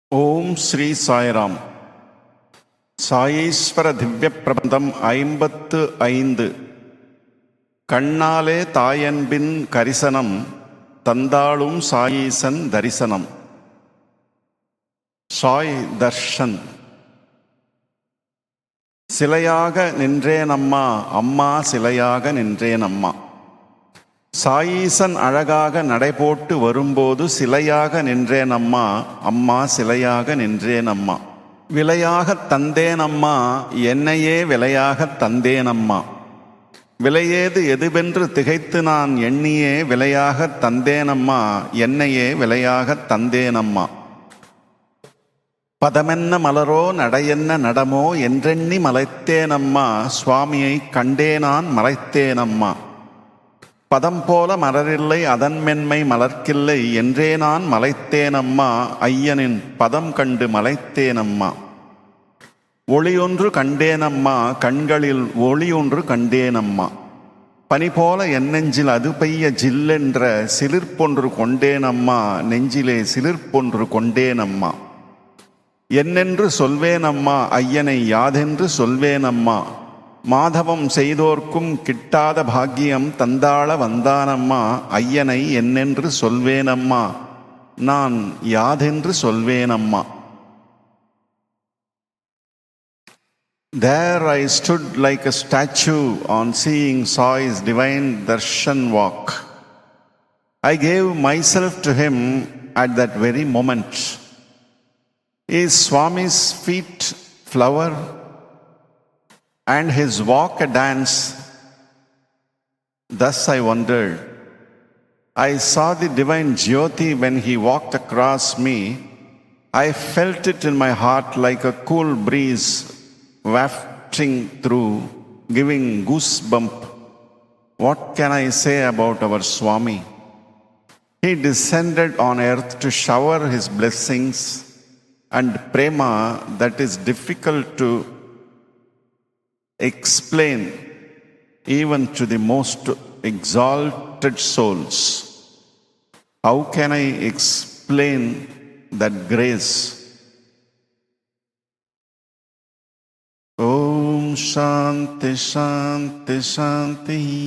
ஓம் ஸ்ரீ சாய்ராம். சாயீஸ்வர திவ்ய பிரபந்தம் 55. கண்ணாலே தாயன்பின் கரிசனம் தந்தாளும் சாயீசன் தரிசனம். சாய் தர்ஷன். சிலையாக நின்றேனம்மா, அம்மா சிலையாக நின்றேனம்மா. சாயீசன் அழகாக நடைபோட்டு வரும்போது சிலையாக நின்றேனம்மா, அம்மா சிலையாக நின்றேனம்மா. விலையாகத் தந்தேனம்மா, என்னையே விலையாகத் தந்தேனம்மா. விலையேது எதுவென்று திகைத்து நான் எண்ணியே விலையாகத் தந்தேனம்மா, என்னையே விலையாகத் தந்தேனம்மா. பதமென்ன மலரோ நடையென்ன நடமோ என்றெண்ணி மலைத்தேனம்மா, சுவாமியை கண்டே நான் மலைத்தேனம்மா. பதம் போல மலரில்லை அதன் மென்மை மலர்க்கில்லை என்றே நான் மலைத்தேனம்மா, ஐயனின் பதம் கண்டு மலைத்தேனம்மா. ஒளியொன்று கண்டேனம்மா, கண்களில் ஒளியொன்று கண்டேனம்மா. பனி போல என் நெஞ்சில் அது பெய்ய ஜில்லென்ற சிலிர்ப்பொன்று கொண்டேனம்மா, நெஞ்சிலே சிலிர்ப்பொன்று கொண்டேனம்மா. என்னென்று சொல்வேனம்மா, ஐயனை யாதென்று சொல்வேனம்மா. மாதவம் செய்தோர்க்கும் கிட்டாத பாக்கியம் தந்தாள வந்தானம்மா, ஐயனை என்னென்று சொல்வேனம்மா, நான் யாதென்று சொல்வேனம்மா. There I stood like a statue on seeing Sai's divine darshan walk. I gave myself to him at that very moment. Is Swami's feet flower and his walk a dance? Thus I wondered. I saw the divine Jyoti when he walked across me. I felt it in my heart like a cool breeze wafting through, giving goosebump. What can I say about our Swami? He descended on earth to shower his blessings and prema that is difficult to explain even to the most exalted souls. How can I explain that grace? Om Shanti Shanti Shanti.